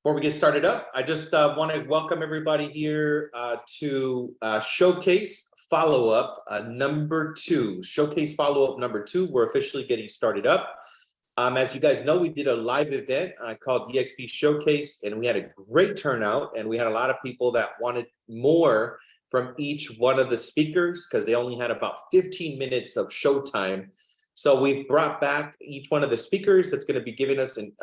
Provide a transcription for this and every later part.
Before we get started up, I just want to welcome everybody here to Showcase Follow-Up number 2. Showcase Follow-Up number 2. We're officially getting started up. As you guys know, we did a live event called eXp Showcase, and we had a great turnout, and we had a lot of people that wanted more from each one of the speakers because they only had about 15 minutes of showtime. So we've brought back each one of the speakers that's going to be giving us an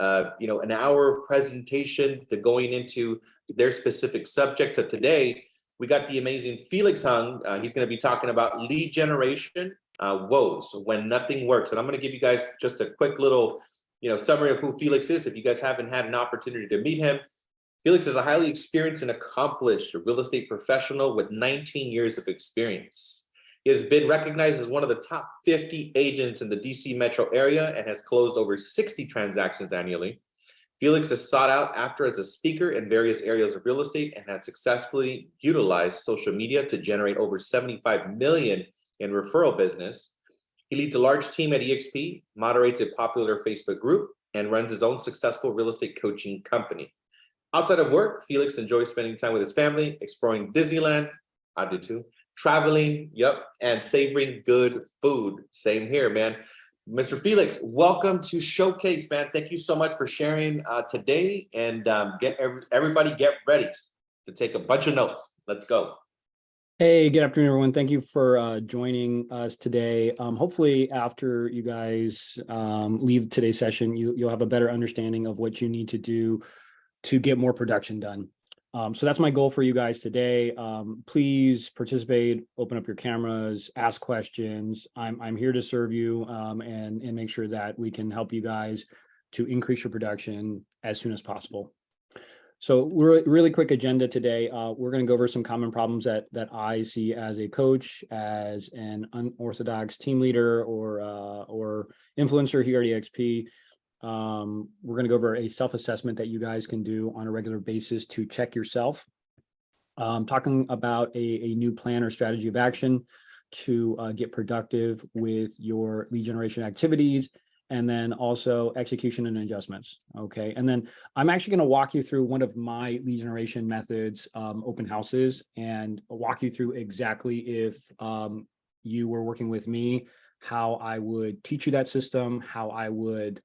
hour presentation to going into their specific subject. So today we got the amazing Felix Hung. He's going to be talking about lead generation woes when nothing works. And I'm going to give you guys just a quick little summary of who Felix is if you guys haven't had an opportunity to meet him. Felix is a highly experienced and accomplished real estate professional with 19 years of experience. He has been recognized as one of the top 50 agents in the DC metro area and has closed over 60 transactions annually. Felix is sought out after as a speaker in various areas of real estate and has successfully utilized social media to generate over 75 million in referral business. He leads a large team at eXp, moderates a popular Facebook group, and runs his own successful real estate coaching company. Outside of work, Felix enjoys spending time with his family, exploring Disneyland, I do too, traveling, and savoring good food. Same here, man. Mr. Felix, welcome to Showcase, man. Thank you so much for sharing today, and everybody get ready to take a bunch of notes. Let's go. Hey, good afternoon, everyone. Thank you for joining us today. Hopefully, after you guys leave today's session, you'll have a better understanding of what you need to do to get more production done. So that's my goal for you guys today. Please participate, open up your cameras, ask questions. I'm here to serve you and make sure that we can help you guys to increase your production as soon as possible. So we're really quick agenda today. We're going to go over some common problems that I see as a coach, as an unorthodox team leader or influencer here at eXp. We're going to go over a self-assessment that you guys can do on a regular basis to check yourself. Talking about a new plan or strategy of action to get productive with your lead generation activities, and then also execution and adjustments. Okay. And then I'm actually going to walk you through one of my lead generation methods, open houses, and walk you through exactly if you were working with me, how I would teach you that system, how I would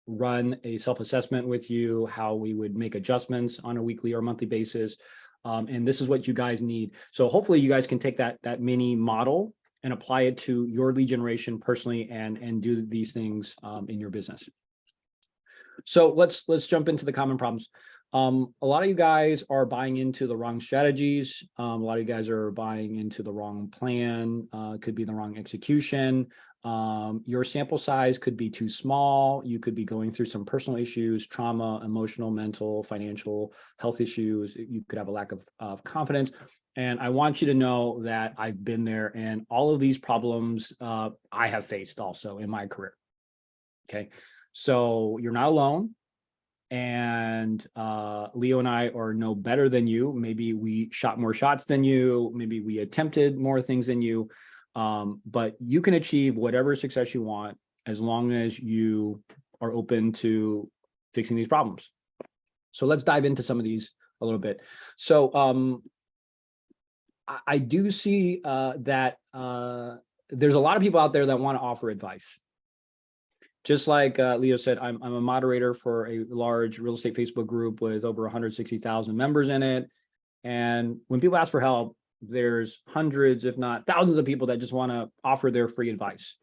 run a self-assessment with you, how we would make adjustments on a weekly or monthly basis. And this is what you guys need. So hopefully you guys can take that mini model and apply it to your lead generation personally and do these things in your business. So let's jump into the common problems. A lot of you guys are buying into the wrong strategies. A lot of you guys are buying into the wrong plan. Could be the wrong execution. Your sample size could be too small. You could be going through some personal issues, trauma, emotional, mental, financial, health issues. You could have a lack of confidence. And I want you to know that I've been there, and all of these problems I have faced also in my career. Okay, so you're not alone. And Leo and I are no better than you. Maybe we shot more shots than you. Maybe we attempted more things than you. But you can achieve whatever success you want as long as you are open to fixing these problems. So let's dive into some of these a little bit. So I do see that there's a lot of people out there that want to offer advice. Just like Leo said, I'm a moderator for a large real estate Facebook group with over 160,000 members in it. And when people ask for help, there's hundreds, if not thousands of people that just want to offer their free advice.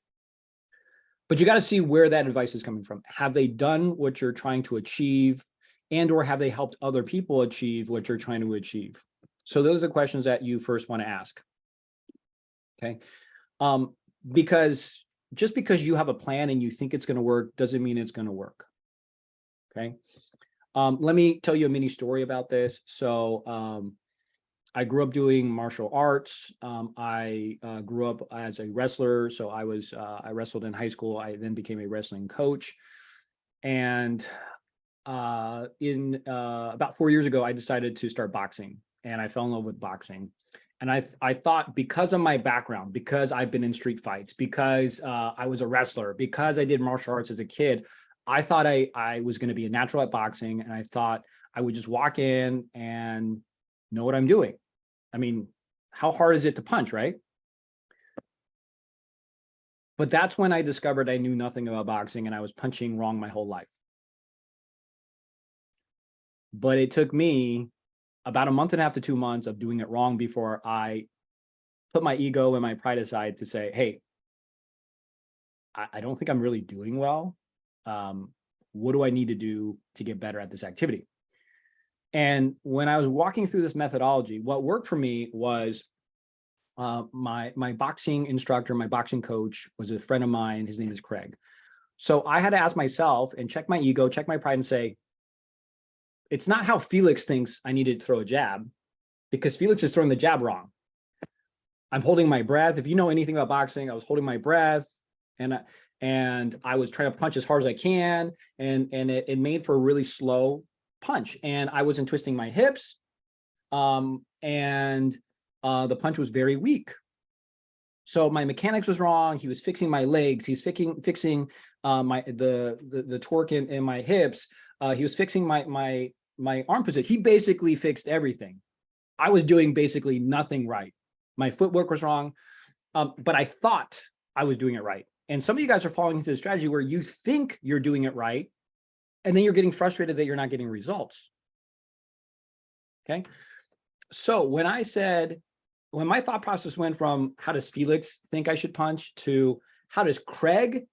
But you got to see where that advice is coming from. Have they done what you're trying to achieve, and or have they helped other people achieve what you're trying to achieve? So those are the questions that you first want to ask. Okay. Because just because you have a plan and you think it's going to work doesn't mean it's going to work. Okay. Let me tell you a mini story about this. So I grew up doing martial arts. I grew up as a wrestler. So I wrestled in high school. I then became a wrestling coach. And in about 4 years ago, I decided to start boxing, and I fell in love with boxing. And I thought, because of my background, because I've been in street fights, because I was a wrestler, because I did martial arts as a kid, I thought I was going to be a natural at boxing, and I thought I would just walk in and know what I'm doing. I mean, how hard is it to punch, right? But that's when I discovered I knew nothing about boxing and I was punching wrong my whole life. But it took me about a month and a half to 2 months of doing it wrong before I put my ego and my pride aside to say, hey, I don't think I'm really doing well. What do I need to do to get better at this activity? And when I was walking through this methodology, what worked for me was my boxing instructor, my boxing coach was a friend of mine. His name is Craig. So I had to ask myself and check my ego, check my pride and say, it's not how Felix thinks I needed to throw a jab, because Felix is throwing the jab wrong. I'm holding my breath. If you know anything about boxing, I was holding my breath and I was trying to punch as hard as I can. And it made for a really slow punch. And I wasn't twisting my hips. And the punch was very weak. So my mechanics was wrong. He was fixing my legs. He's fixing the torque in my hips. He was fixing my arm position. He basically fixed everything. I was doing basically nothing right. My footwork was wrong, but I thought I was doing it right. And some of you guys are falling into the strategy where you think you're doing it right, and then you're getting frustrated that you're not getting results. Okay. So when my thought process went from how does Felix think I should punch to how does Craig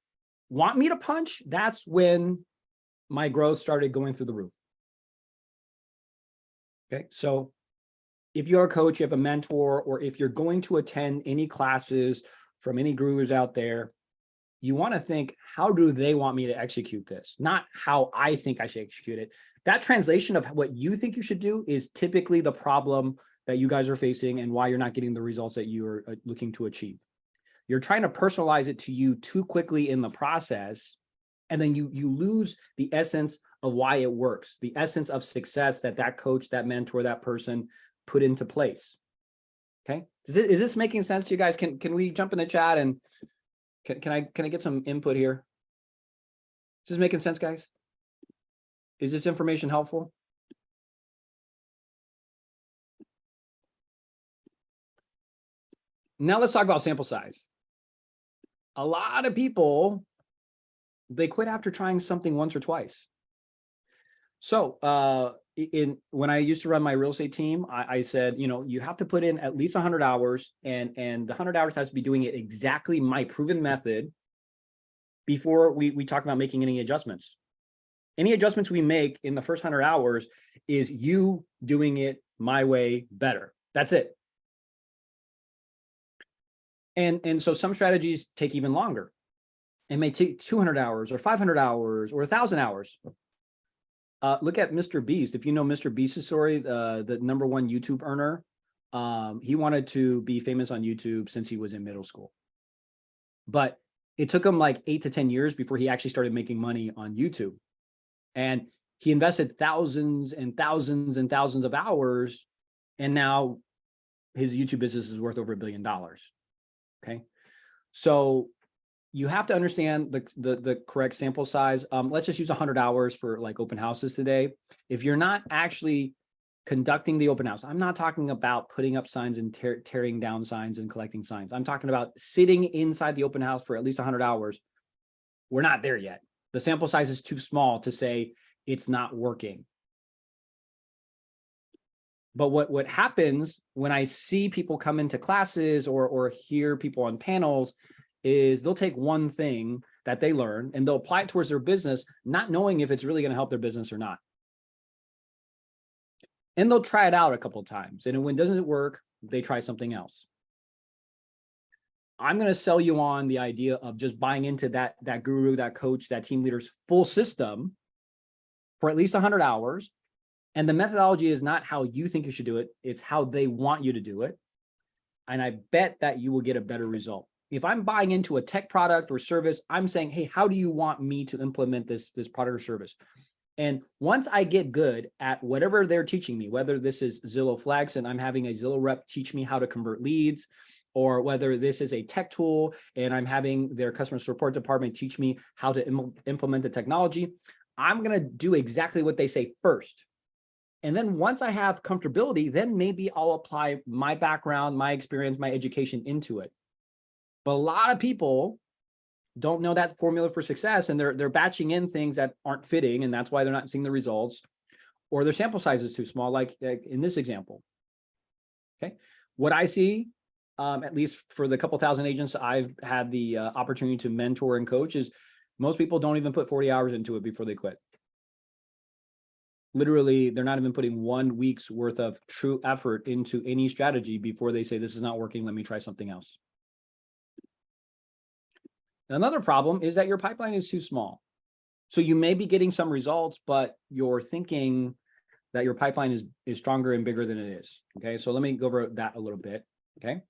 want me to punch, that's when my growth started going through the roof. Okay. So if you're a coach, you have a mentor, or if you're going to attend any classes from any gurus out there, you want to think, how do they want me to execute this? Not how I think I should execute it. That translation of what you think you should do is typically the problem that you guys are facing and why you're not getting the results that you're looking to achieve. You're trying to personalize it to you too quickly in the process, and then you lose the essence of why it works, the essence of success that coach, that mentor, that person put into place. Okay, is this making sense to you guys? Can we jump in the chat and can I get some input here? Is this making sense, guys? Is this information helpful? Now let's talk about sample size. A lot of people, they quit after trying something once or twice. So when I used to run my real estate team, I said, you have to put in at least 100 hours, and the 100 hours has to be doing it exactly my proven method before we talk about making any adjustments. Any adjustments we make in the first 100 hours is you doing it my way better. That's it. And so some strategies take even longer. It may take 200 hours or 500 hours or 1,000 hours. Look at Mr. Beast. If you know Mr. Beast's story, the #1 YouTube earner, he wanted to be famous on YouTube since he was in middle school. But it took him like 8 to 10 years before he actually started making money on YouTube. And he invested thousands and thousands and thousands of hours, and now his YouTube business is worth over $1 billion. Okay. So you have to understand the correct sample size. Let's just use 100 hours for like open houses today. If you're not actually conducting the open house, I'm not talking about putting up signs and tearing down signs and collecting signs. I'm talking about sitting inside the open house for at least 100 hours. We're not there yet. The sample size is too small to say it's not working. But what happens when I see people come into classes or hear people on panels is they'll take one thing that they learn and they'll apply it towards their business, not knowing if it's really going to help their business or not. And they'll try it out a couple of times. And when it doesn't work, they try something else. I'm going to sell you on the idea of just buying into that guru, that coach, that team leader's full system for at least 100 hours. And the methodology is not how you think you should do it. It's how they want you to do it. And I bet that you will get a better result. If I'm buying into a tech product or service, I'm saying, hey, how do you want me to implement this product or service? And once I get good at whatever they're teaching me, whether this is Zillow Flex and I'm having a Zillow rep teach me how to convert leads, or whether this is a tech tool and I'm having their customer support department teach me how to implement the technology, I'm going to do exactly what they say first. And then once I have comfortability, then maybe I'll apply my background, my experience, my education into it. But a lot of people don't know that formula for success, and they're batching in things that aren't fitting, and that's why they're not seeing the results, or their sample size is too small, like in this example. Okay, what I see, at least for the couple thousand agents I've had the opportunity to mentor and coach, is most people don't even put 40 hours into it before they quit. Literally, they're not even putting 1 week's worth of true effort into any strategy before they say, this is not working, let me try something else. Another problem is that your pipeline is too small. So you may be getting some results, but you're thinking that your pipeline is stronger and bigger than it is. Okay, so let me go over that a little bit. Okay,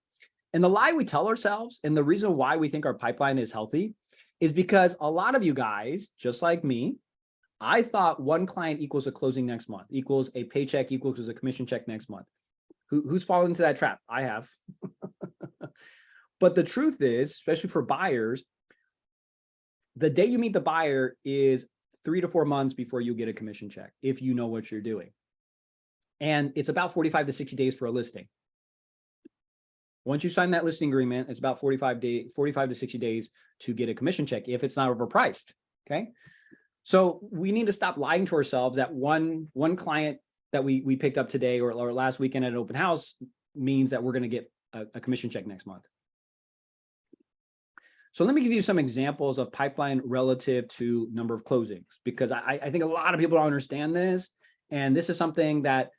and the lie we tell ourselves, and the reason why we think our pipeline is healthy, is because a lot of you guys, just like me, I thought one client equals a closing next month, equals a paycheck, equals a commission check next month. Who's fallen into that trap? I have. But the truth is, especially for buyers, the day you meet the buyer is 3 to 4 months before you get a commission check, if you know what you're doing. And it's about 45 to 60 days for a listing. Once you sign that listing agreement, it's about 45 to 60 days to get a commission check if it's not overpriced. Okay. So we need to stop lying to ourselves that one client that we picked up today or last weekend at an open house means that we're going to get a commission check next month. So let me give you some examples of pipeline relative to number of closings, because I think a lot of people don't understand this. And this is something that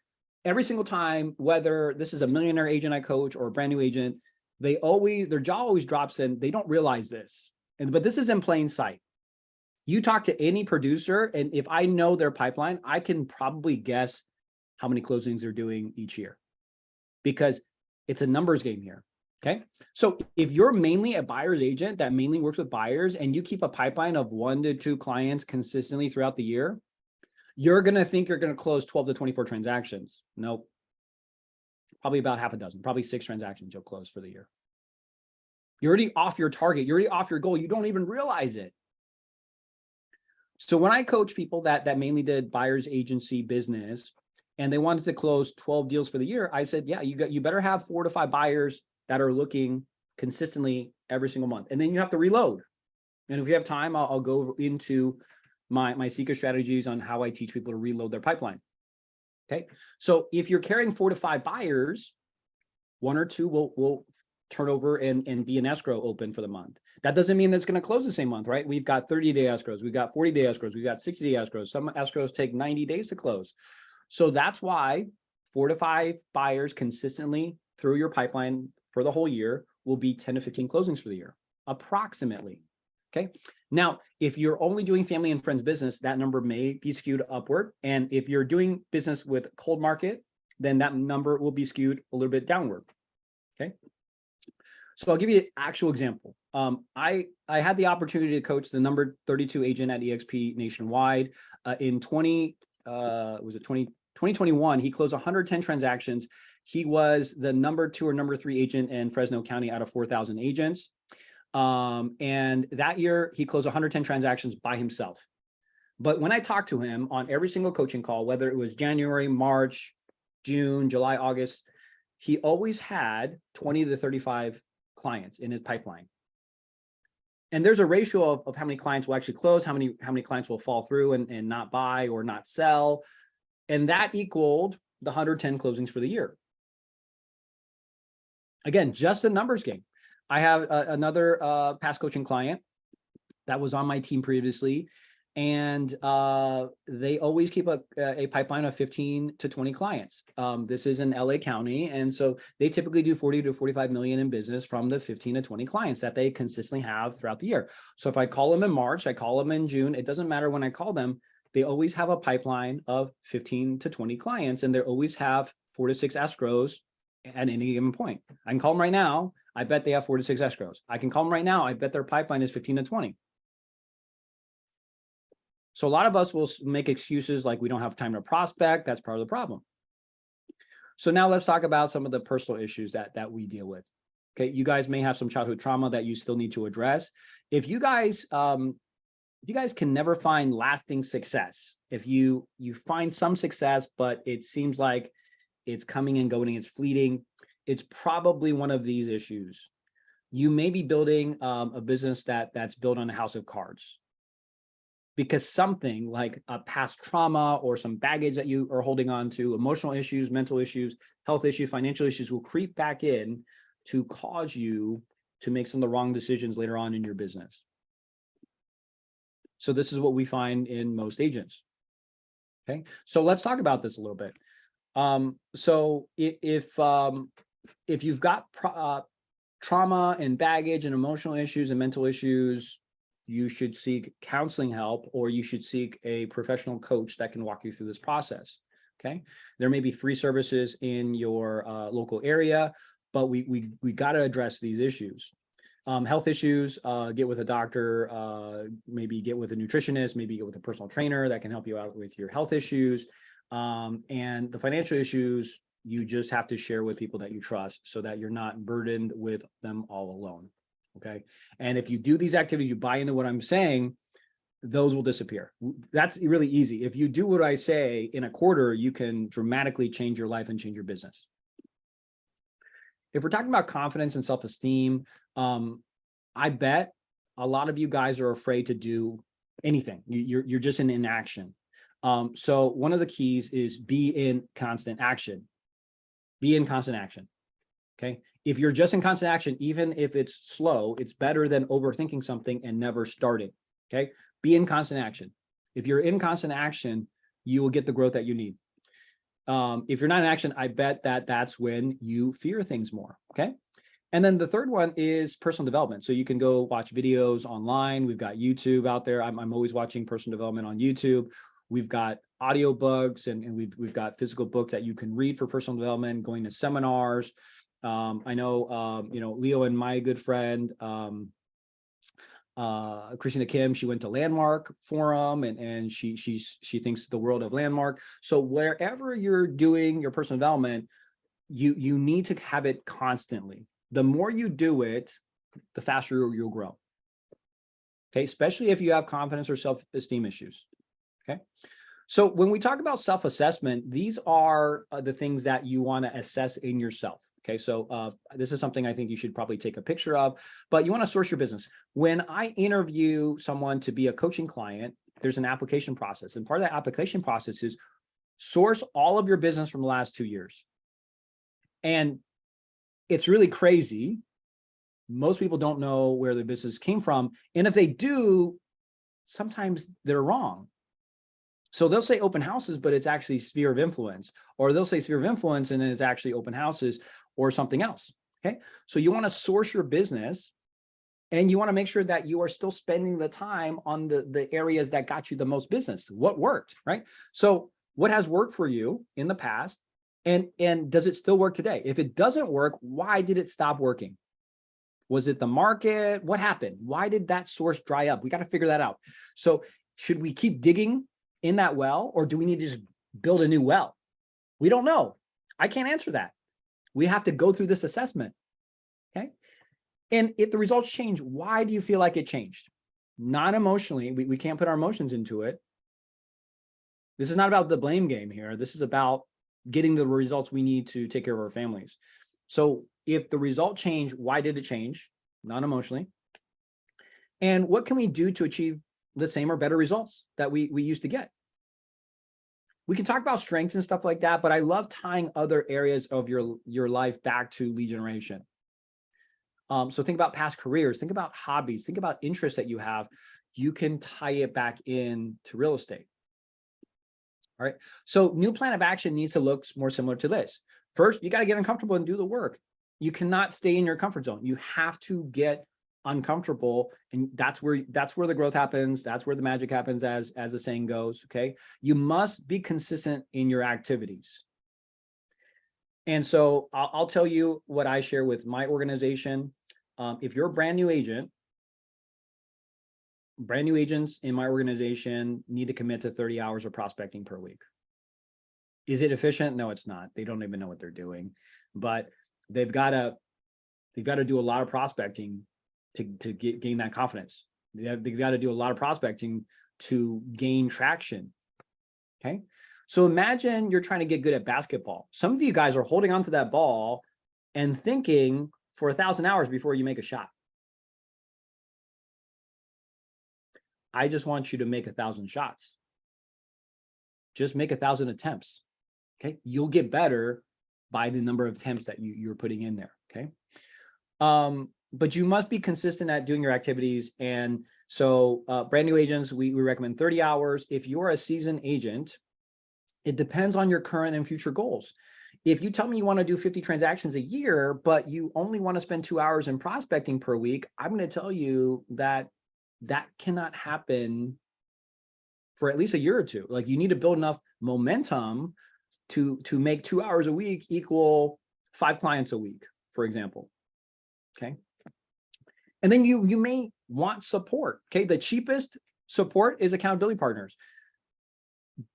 every single time, whether this is a millionaire agent I coach or a brand new agent, their jaw always drops in. They don't realize this. But this is in plain sight. You talk to any producer, and if I know their pipeline, I can probably guess how many closings they're doing each year, because it's a numbers game here. Okay. So if you're mainly a buyer's agent that mainly works with buyers, and you keep a pipeline of 1 to 2 clients consistently throughout the year, you're going to think you're going to close 12 to 24 transactions. Nope. Probably about half a dozen, probably 6 transactions you'll close for the year. You're already off your target. You're already off your goal. You don't even realize it. So when I coach people that mainly did buyer's agency business and they wanted to close 12 deals for the year, I said, yeah, you better have 4 to 5 buyers that are looking consistently every single month. And then you have to reload. And if you have time, I'll go into my secret strategies on how I teach people to reload their pipeline. Okay. So if you're carrying 4 to 5 buyers, 1 or 2 will turn over and be an escrow open for the month. That doesn't mean that's going to close the same month, right? We've got 30-day escrows. We've got 40-day escrows. We've got 60-day escrows. Some escrows take 90 days to close. So that's why 4 to 5 buyers consistently through your pipeline for the whole year will be 10 to 15 closings for the year, approximately. Okay. Now, if you're only doing family and friends business, that number may be skewed upward. And if you're doing business with cold market, then that number will be skewed a little bit downward. Okay. So I'll give you an actual example. I had the opportunity to coach the number 32 agent at eXp nationwide in 2021. He closed 110 transactions. He was the number 2 or number 3 agent in Fresno County out of 4,000 agents. And that year he closed 110 transactions by himself. But when I talked to him on every single coaching call, whether it was January, March, June, July, August, he always had 20 to 35 clients in his pipeline. And there's a ratio of how many clients will actually close, how many clients will fall through and not buy or not sell. And that equaled the 110 closings for the year. Again, just a numbers game. I have another past coaching client that was on my team previously, and they always keep a pipeline of 15 to 20 clients. This is in LA County, and so they typically do 40 to 45 million in business from the 15 to 20 clients that they consistently have throughout the year. So if I call them in March, I call them in June, it doesn't matter when I call them, they always have a pipeline of 15 to 20 clients, and they always have 4 to 6 escrows at any given point. I can call them right now. I bet they have 4 to 6 escrows. I can call them right now. I bet their pipeline is 15 to 20. So a lot of us will make excuses like we don't have time to prospect. That's part of the problem. So now let's talk about some of the personal issues that we deal with. Okay, you guys may have some childhood trauma that you still need to address. If you guys can never find lasting success, if you find some success, but it seems like it's coming and going, it's fleeting, it's probably one of these issues. You may be building a business that's built on a house of cards, because something like a past trauma or some baggage that you are holding on to, emotional issues, mental issues, health issues, financial issues will creep back in to cause you to make some of the wrong decisions later on in your business. So this is what we find in most agents. Okay, so let's talk about this a little bit. So if you've got trauma and baggage and emotional issues and mental issues, you should seek counseling help, or you should seek a professional coach that can walk you through this process. Okay, there may be free services in your local area, but we got to address these issues. Health issues, get with a doctor, maybe get with a nutritionist, maybe get with a personal trainer that can help you out with your health issues. And the financial issues, you just have to share with people that you trust so that you're not burdened with them all alone. Okay. And if you do these activities, you buy into what I'm saying, those will disappear. That's really easy. If you do what I say in a quarter, you can dramatically change your life and change your business. If we're talking about confidence and self-esteem, I bet a lot of you guys are afraid to do anything. You're just in inaction. So one of the keys is be in constant action. Be in constant action. Okay. If you're just in constant action, even if it's slow, it's better than overthinking something and never starting. Okay. Be in constant action. If you're in constant action, you will get the growth that you need. If you're not in action, I bet that's when you fear things more. Okay. And then the third one is personal development. So you can go watch videos online. We've got YouTube out there. I'm always watching personal development on YouTube. We've got audiobooks and we've got physical books that you can read for personal development, going to seminars. I know, Leo and my good friend, Christina Kim, she went to Landmark Forum and she thinks the world of Landmark. So wherever you're doing your personal development, you need to have it constantly. The more you do it, the faster you'll grow. Okay, especially if you have confidence or self-esteem issues. Okay, so when we talk about self-assessment, these are the things that you want to assess in yourself. Okay, so this is something I think you should probably take a picture of, but you want to source your business. When I interview someone to be a coaching client, there's an application process. And part of that application process is source all of your business from the last 2 years. And it's really crazy. Most people don't know where their business came from. And if they do, sometimes they're wrong. So they'll say open houses, but it's actually sphere of influence, or they'll say sphere of influence and it's actually open houses or something else. Okay. So you want to source your business and you want to make sure that you are still spending the time on the areas that got you the most business. What worked, right? So what has worked for you in the past and does it still work today? If it doesn't work, why did it stop working? Was it the market? What happened? Why did that source dry up? We got to figure that out. So should we keep digging in that well, or do we need to just build a new well? We don't know. I can't answer that. We have to go through this assessment. Okay. And if the results change, why do you feel like it changed? Non-emotionally, we can't put our emotions into it. This is not about the blame game here. This is about getting the results we need to take care of our families. So if the result changed, why did it change? Non-emotionally. And what can we do to achieve the same or better results that we used to get? We can talk about strengths and stuff like that, but I love tying other areas of your life back to lead generation. So think about past careers, think about hobbies, think about interests that you have. You can tie it back in to real estate. All right. So new plan of action needs to look more similar to this. First, you got to get uncomfortable and do the work. You cannot stay in your comfort zone. You have to get uncomfortable, and that's where the growth happens. That's where the magic happens, as the saying goes. Okay. You must be consistent in your activities. And so I'll tell you what I share with my organization. If you're a brand new agent, brand new agents in my organization need to commit to 30 hours of prospecting per week. Is it efficient? No, it's not. They don't even know what they're doing, but they've got to They've got to do a lot of prospecting to gain that confidence. They've got to do a lot of prospecting to gain traction. Okay. So imagine you're trying to get good at basketball. Some of you guys are holding onto that ball and thinking for 1,000 hours before you make a shot. I just want you to make 1,000 shots. Just make 1,000 attempts. Okay. You'll get better by the number of attempts that you're putting in there. Okay. But you must be consistent at doing your activities. And so brand new agents, we recommend 30 hours. If you're a seasoned agent, it depends on your current and future goals. If you tell me you want to do 50 transactions a year, but you only want to spend 2 hours in prospecting per week, I'm going to tell you that that cannot happen for at least a year or two. Like, you need to build enough momentum to make 2 hours a week equal 5 clients a week, for example. Okay. And then you may want support. Okay. The cheapest support is accountability partners.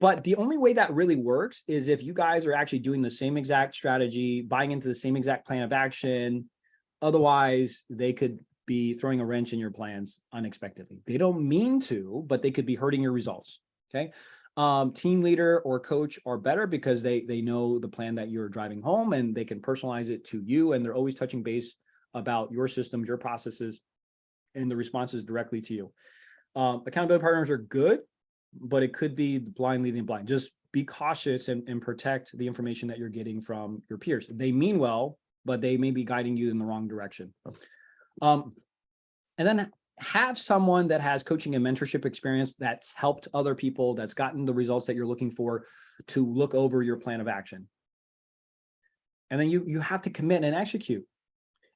But the only way that really works is if you guys are actually doing the same exact strategy, buying into the same exact plan of action. Otherwise, they could be throwing a wrench in your plans unexpectedly. They don't mean to, but they could be hurting your results. Okay. Team leader or coach are better because they know the plan that you're driving home, and they can personalize it to you. And they're always touching base about your systems, your processes, and the responses directly to you. Accountability partners are good, but it could be blind leading blind. Just be cautious and protect the information that you're getting from your peers. They mean well, but they may be guiding you in the wrong direction. And then have someone that has coaching and mentorship experience, that's helped other people, that's gotten the results that you're looking for, to look over your plan of action. And then you have to commit and execute.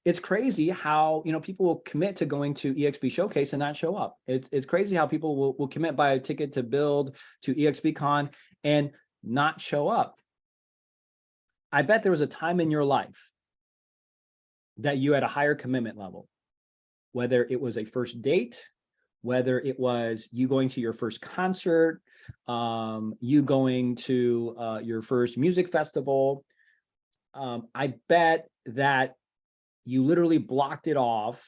It's crazy how, people will commit to going to eXp Showcase and not show up. It's crazy how people will commit, buy a ticket to build to eXp Con and not show up. I bet there was a time in your life that you had a higher commitment level, whether it was a first date, whether it was you going to your first concert, you going to your first music festival. I bet that you literally blocked it off.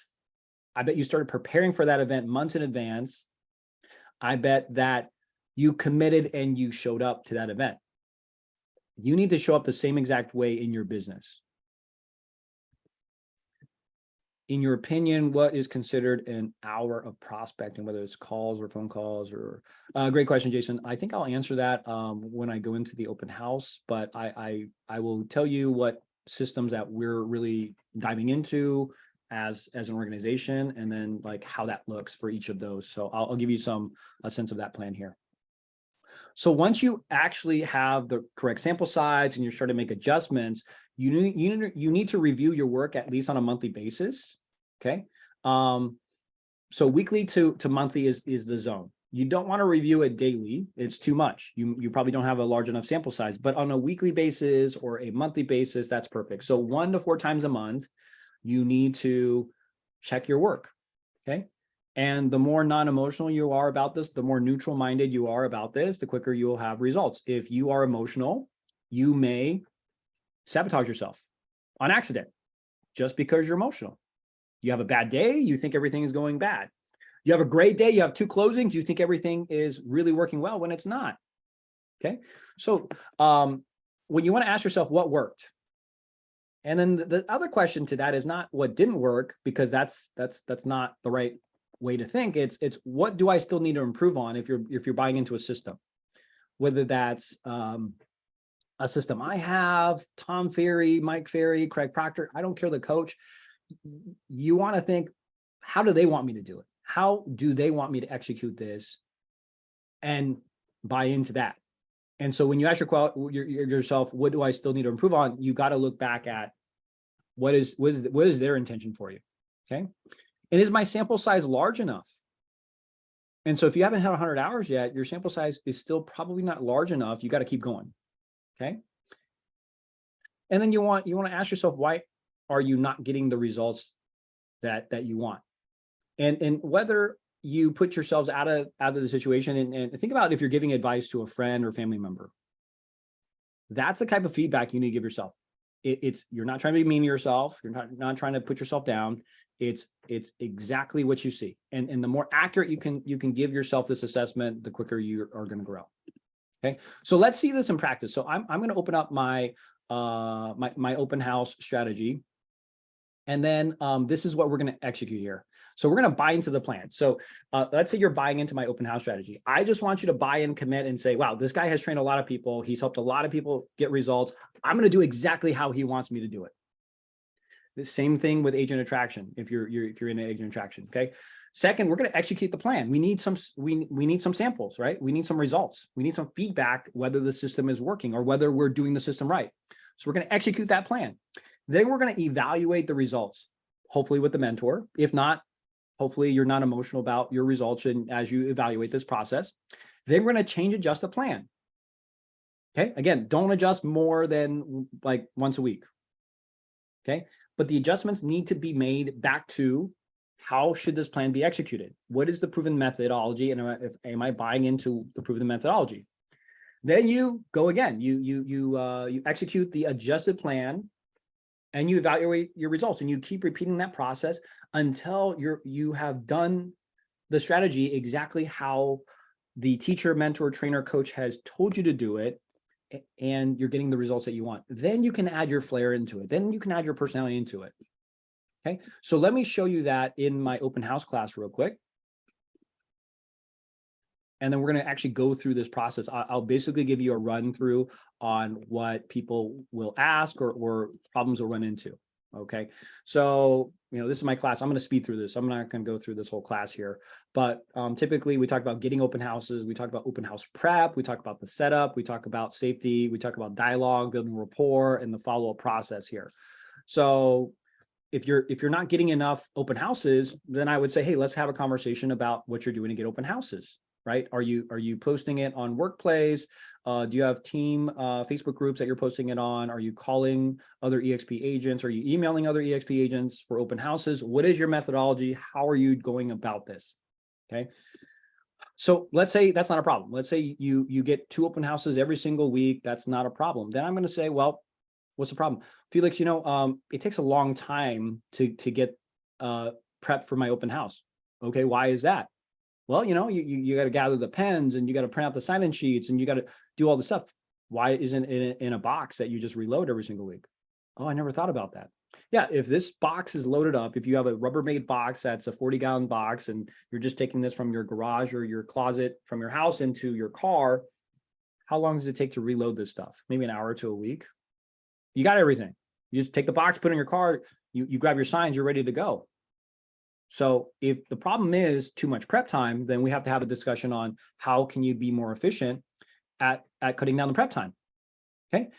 I bet you started preparing for that event months in advance. I bet that you committed and you showed up to that event. You need to show up the same exact way in your business. In your opinion, what is considered an hour of prospecting, whether it's calls or phone calls? Or great question, Jason. I think I'll answer that when I go into the open house, but I will tell you what systems that we're really diving into as an organization, and then like how that looks for each of those. So I'll give you a sense of that plan here. So once you actually have the correct sample size and you're starting to make adjustments, you need to review your work at least on a monthly basis. Okay. So weekly to monthly is the zone. You don't want to review it daily. It's too much. You probably don't have a large enough sample size, but on a weekly basis or a monthly basis, that's perfect. So 1 to 4 times a month, you need to check your work. Okay. And the more non-emotional you are about this, the more neutral minded you are about this, the quicker you will have results. If you are emotional, you may sabotage yourself on accident just because you're emotional. You have a bad day, you think everything is going bad. You have a great day, you have 2 closings, you think everything is really working well when it's not. Okay. So when you want to ask yourself what worked, and then the other question to that is not what didn't work, because that's not the right way to think. It's what do I still need to improve on if you're buying into a system, whether that's a system I have, Tom Ferry, Mike Ferry, Craig Proctor, I don't care the coach. You want to think, how do they want me to do it? How do they want me to execute this, and buy into that? And so when you ask yourself, what do I still need to improve on? You got to look back at what is their intention for you. Okay. And is my sample size large enough? And so if you haven't had 100 hours yet, your sample size is still probably not large enough. You got to keep going. Okay. And then you want to ask yourself, why are you not getting the results that you want? And whether you put yourselves out of the situation, and think about if you're giving advice to a friend or family member. That's the type of feedback you need to give yourself. you're not trying to be mean to yourself. You're not trying to put yourself down. It's exactly what you see. And the more accurate you can give yourself this assessment, the quicker you are going to grow. Okay. So let's see this in practice. So I'm going to open up my my open house strategy. And then this is what we're going to execute here. So we're going to buy into the plan. So let's say you're buying into my open house strategy. I just want you to buy and commit and say, wow, this guy has trained a lot of people. He's helped a lot of people get results. I'm going to do exactly how he wants me to do it. The same thing with agent attraction. If you're in an agent attraction, okay. Second, we're going to execute the plan. We need some samples, right? We need some results. We need some feedback whether the system is working or whether we're doing the system right. So we're going to execute that plan. Then we're going to evaluate the results, hopefully with the mentor. If not, hopefully you're not emotional about your results and as you evaluate this process. Then we're going to adjust the plan. Okay. Again, don't adjust more than like once a week. Okay. But the adjustments need to be made back to how should this plan be executed? What is the proven methodology? And am I buying into the proven methodology? Then you go again, you execute the adjusted plan and you evaluate your results and you keep repeating that process until you have done the strategy exactly how the teacher, mentor, trainer, coach has told you to do it, and you're getting the results that you want. Then you can add your flair into it. Then you can add your personality into it. Okay, so let me show you that in my open house class real quick. And then we're going to actually go through this process. I'll basically give you a run through on what people will ask or problems will run into. Okay. So, this is my class. I'm going to speed through this. I'm not going to go through this whole class here, but typically we talk about getting open houses. We talk about open house prep. We talk about the setup. We talk about safety. We talk about dialogue, building rapport, and the follow-up process here. So if you're not getting enough open houses, then I would say, hey, let's have a conversation about what you're doing to get open houses. Right? Are you posting it on Workplace? Do you have team Facebook groups that you're posting it on? Are you calling other eXp agents? Are you emailing other eXp agents for open houses? What is your methodology? How are you going about this? Okay. So let's say that's not a problem. Let's say you get 2 open houses every single week. That's not a problem. Then I'm going to say, well, what's the problem? Felix, it takes a long time to get prep for my open house. Okay. Why is that? Well, you got to gather the pens and you got to print out the sign-in sheets and you got to do all the stuff. Why isn't it in a box that you just reload every single week? Oh, I never thought about that. Yeah, if this box is loaded up, if you have a Rubbermaid box that's a 40-gallon box and you're just taking this from your garage or your closet from your house into your car, how long does it take to reload this stuff? Maybe an hour to a week. You got everything. You just take the box, put it in your car, you grab your signs, you're ready to go. So if the problem is too much prep time, then we have to have a discussion on how can you be more efficient at cutting down the prep time. Okay.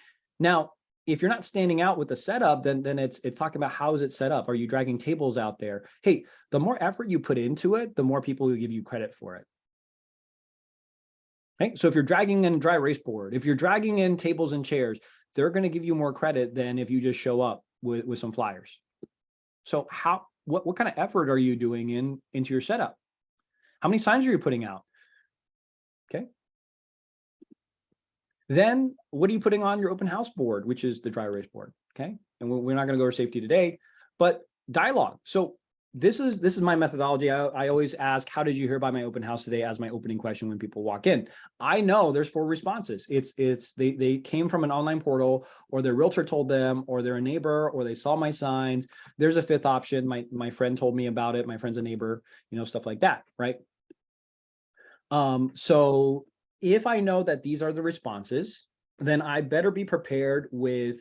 Now, if you're not standing out with the setup, then it's talking about how is it set up? Are you dragging tables out there? Hey, the more effort you put into it, the more people will give you credit for it. Okay. So if you're dragging in dry erase board, if you're dragging in tables and chairs, they're going to give you more credit than if you just show up with some flyers. So what kind of effort are you doing into your setup? How many signs are you putting out? Okay. Then what are you putting on your open house board, which is the dry erase board? Okay. And we're not going to go over safety today, but dialogue. So this is my methodology. I always ask, how did you hear about my open house today as my opening question when people walk in? I know there's 4 responses. They came from an online portal, or their realtor told them, or they're a neighbor, or they saw my signs. There's a 5th option. My friend told me about it. My friend's a neighbor, stuff like that. Right. So if I know that these are the responses, then I better be prepared with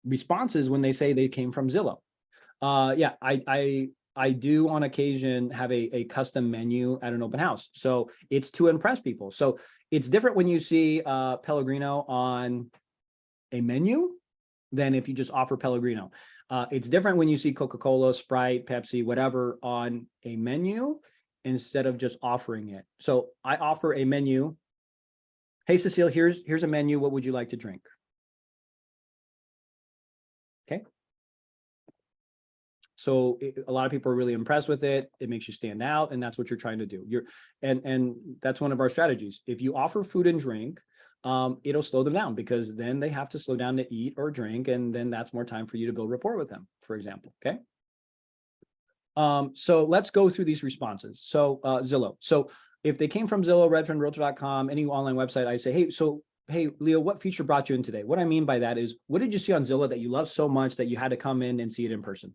responses when they say they came from Zillow. Yeah, I do on occasion have a custom menu at an open house. So it's to impress people. So it's different when you see Pellegrino on a menu than if you just offer Pellegrino. It's different when you see Coca-Cola, Sprite, Pepsi, whatever on a menu instead of just offering it. So I offer a menu. Hey, Cecile, here's a menu. What would you like to drink? Okay. So a lot of people are really impressed with it. It makes you stand out, and that's what you're trying to do. And that's one of our strategies. If you offer food and drink, it'll slow them down because then they have to slow down to eat or drink. And then that's more time for you to build rapport with them, for example. Okay. So let's go through these responses. So Zillow. So if they came from Zillow, redfinrealtor.com, any online website, I say, hey, Leo, what feature brought you in today? What I mean by that is, what did you see on Zillow that you love so much that you had to come in and see it in person?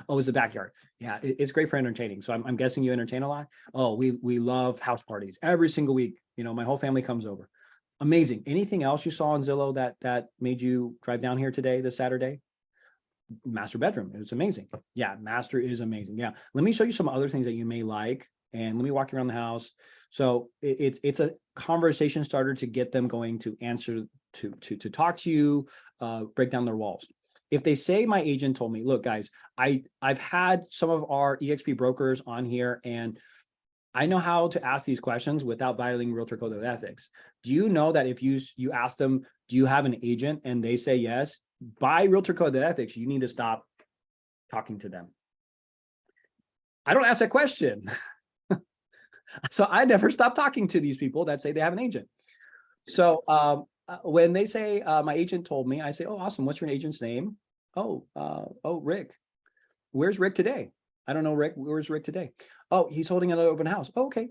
Oh, it's the backyard. Yeah, it's great for entertaining. So I'm guessing you entertain a lot. Oh, we love house parties every single week. You know, my whole family comes over. Amazing. Anything else you saw on Zillow that made you drive down here today, this Saturday? Master bedroom. It's amazing. Yeah, master is amazing. Yeah. Let me show you some other things that you may like, and let me walk you around the house. So it's a conversation starter to get them going to answer, to talk to you, break down their walls. If they say, my agent told me, look, guys, I've had some of our eXp brokers on here, and I know how to ask these questions without violating Realtor Code of Ethics. Do you know that if you ask them, do you have an agent, and they say yes, by Realtor Code of Ethics, you need to stop talking to them. I don't ask that question. So I never stop talking to these people that say they have an agent. So when they say, my agent told me, I say, oh, awesome. What's your agent's name? Oh, Rick. Where's Rick today? I don't know, Rick. Where's Rick today? Oh, he's holding another open house. Oh, okay.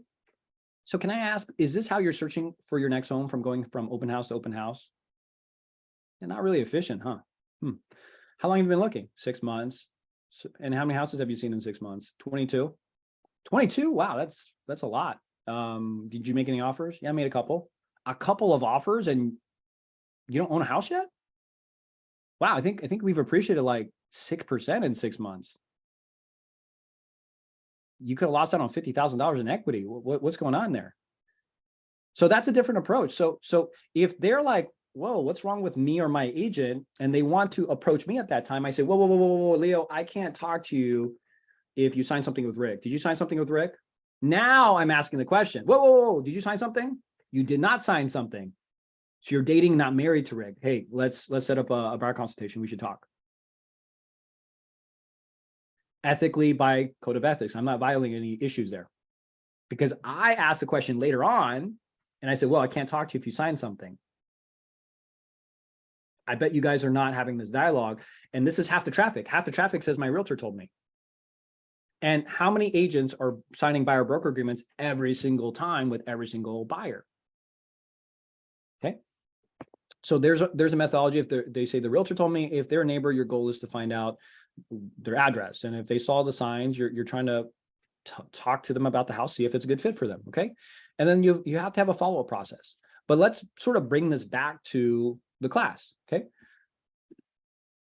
So can I ask, is this how you're searching for your next home, from going from open house to open house? You're not really efficient, huh? How long have you been looking? 6 months. And how many houses have you seen in 6 months? 22. 22. Wow, that's a lot. Did you make any offers? Yeah, I made a couple of offers, and you don't own a house yet? Wow, I think we've appreciated like 6% in 6 months. You could have lost out on $50,000 in equity. What's going on there? So that's a different approach. So if they're like, whoa, what's wrong with me or my agent, and they want to approach me at that time, I say, whoa, Leo, I can't talk to you if you sign something with Rick. Did you sign something with Rick? Now I'm asking the question, whoa, did you sign something? You did not sign something. So you're dating, not married to Rick. Hey, let's set up a bar consultation. We should talk. Ethically, by code of ethics, I'm not violating any issues there, because I asked the question later on, and I said, well, I can't talk to you if you sign something. I bet you guys are not having this dialogue. And this is half the traffic. Half the traffic says my realtor told me. And how many agents are signing buyer broker agreements every single time with every single buyer? Okay. So there's a methodology. If they say the realtor told me, if they're a neighbor, your goal is to find out their address. And if they saw the signs, you're trying to talk to them about the house, see if it's a good fit for them. Okay. And then you have to have a follow-up process. But let's sort of bring this back to the class. Okay.